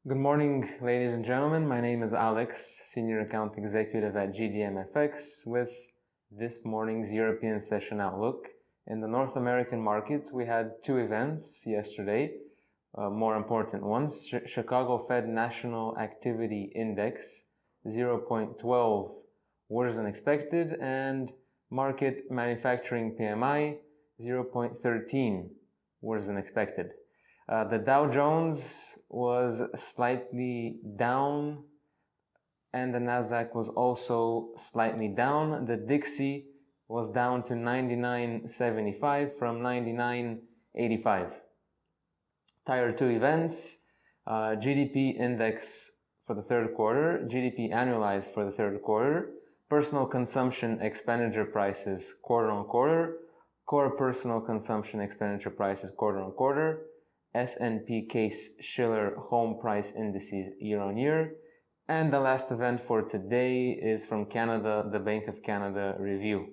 Good morning, ladies and gentlemen. My name is Alex, Senior Account Executive at GDMFX, with this morning's European Session Outlook. In the North American markets, we had two events yesterday, more important ones. Chicago Fed National Activity Index, 0.12, worse than expected, and Markit Manufacturing PMI, 0.13, worse than expected. The Dow Jones was slightly down, and the Nasdaq was also slightly down. The Dixie was down to 99.75 from 99.85. Tier 2 events, GDP index for the third quarter, GDP annualized for the third quarter, personal consumption expenditure prices quarter on quarter, core personal consumption expenditure prices quarter on quarter, S&P Case-Shiller home price indices year on year, and the last event for today is from Canada, the Bank of Canada review.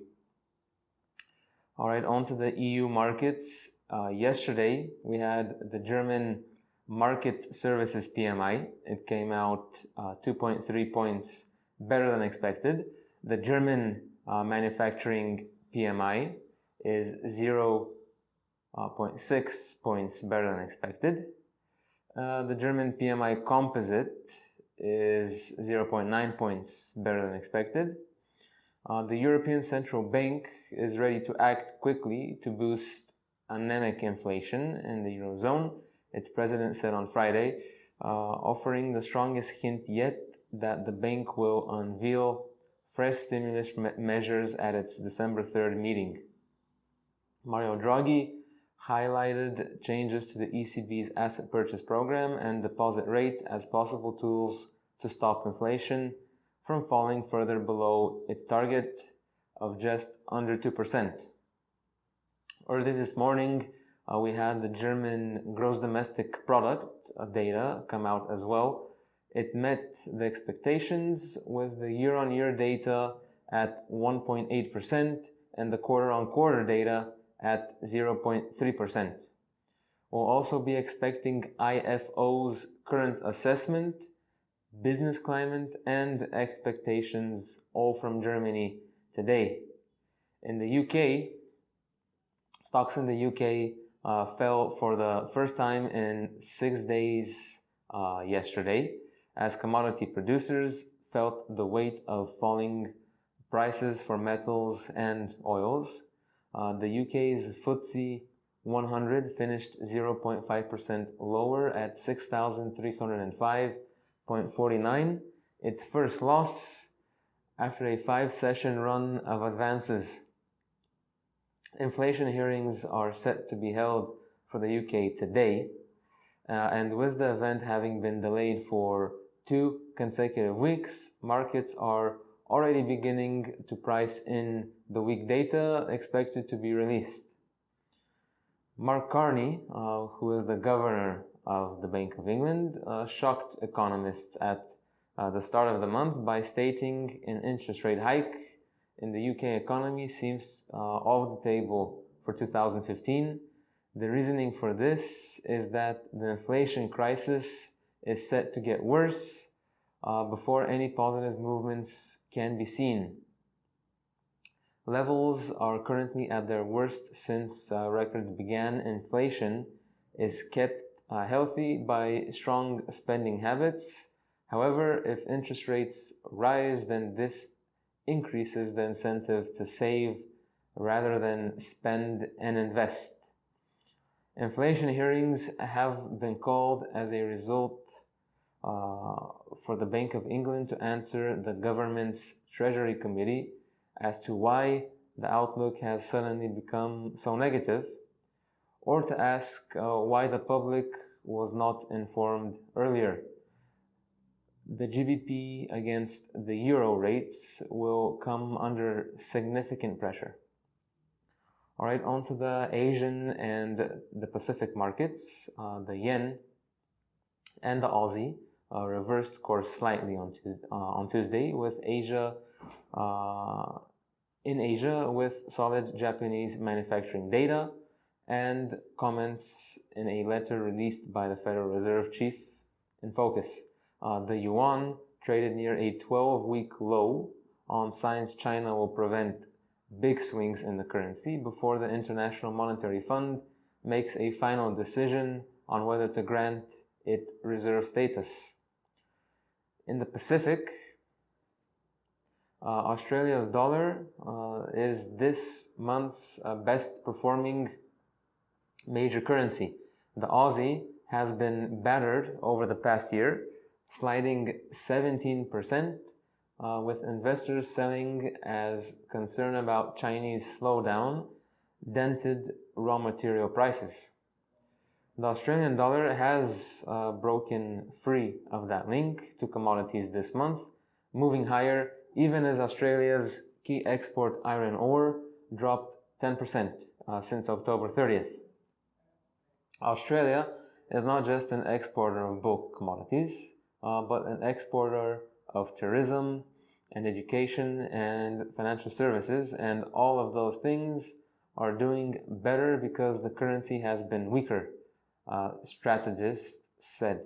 Alright, on to the EU markets. Yesterday we had the German Market Services PMI. It came out 2.3 points better than expected. The German manufacturing PMI is 0.6 points better than expected. The German PMI composite is 0.9 points better than expected. The European Central Bank is ready to act quickly to boost anemic inflation in the Eurozone. Its president said on Friday, offering the strongest hint yet that the bank will unveil fresh stimulus measures at its December 3rd meeting. Mario Draghi highlighted changes to the ECB's asset purchase program and deposit rate as possible tools to stop inflation from falling further below its target of just under 2%. Early this morning, we had the German gross domestic product data come out as well. It met the expectations with the year-on-year data at 1.8% and the quarter-on-quarter data at 0.3%. We'll also be expecting IFO's current assessment, business climate, and expectations all from Germany today. In the UK, stocks in the UK fell for the first time in 6 days yesterday, as commodity producers felt the weight of falling prices for metals and oils. The UK's FTSE 100 finished 0.5% lower at 6,305.49, its first loss after a 5-session run of advances. Inflation hearings are set to be held for the UK today, and with the event having been delayed for 2 consecutive weeks, markets are already beginning to price in the weak data expected to be released. Mark Carney, who is the governor of the Bank of England, shocked economists at the start of the month by stating an interest rate hike in the UK economy seems off the table for 2015. The reasoning for this is that the inflation crisis is set to get worse before any positive movements can be seen. Levels are currently at their worst since records began. Inflation is kept healthy by strong spending habits. However, if interest rates rise, then this increases the incentive to save rather than spend and invest. Inflation hearings have been called as a result for the Bank of England to answer the government's Treasury Committee as to why the outlook has suddenly become so negative, or to ask why the public was not informed earlier. The GBP against the euro rates will come under significant pressure. Alright, on to the Asian and the Pacific markets. The yen and the Aussie reversed course slightly on Tuesday, with Asia with solid Japanese manufacturing data and comments in a letter released by the Federal Reserve Chief in focus. The yuan traded near a 12-week low on signs China will prevent big swings in the currency before the International Monetary Fund makes a final decision on whether to grant it reserve status. In the Pacific, Australia's dollar is this month's best performing major currency. The Aussie has been battered over the past year, sliding 17%, with investors selling as concern about Chinese slowdown dented raw material prices. The Australian dollar has broken free of that link to commodities this month, moving higher even as Australia's key export iron ore dropped 10% since October 30th. Australia is not just an exporter of bulk commodities, but an exporter of tourism and education and financial services, and all of those things are doing better because the currency has been weaker, strategists said.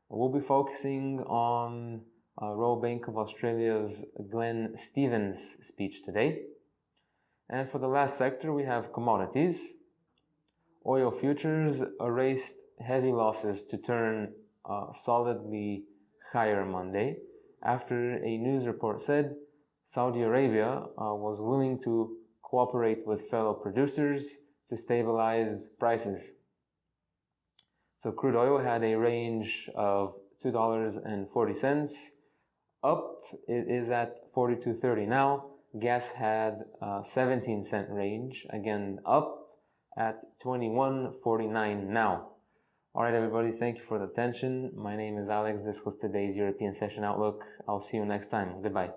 We'll be focusing on Royal Bank of Australia's Glenn Stevens speech today. And for the last sector, we have commodities. Oil futures erased heavy losses to turn solidly higher Monday after a news report said Saudi Arabia was willing to cooperate with fellow producers to stabilize prices. So crude oil had a range of $2.40 up. It is at $42.30 now. Gas had a 17-cent range, again up at $21.49 now. Alright everybody, thank you for the attention. My name is Alex. This was today's European Session Outlook. I'll see you next time. Goodbye.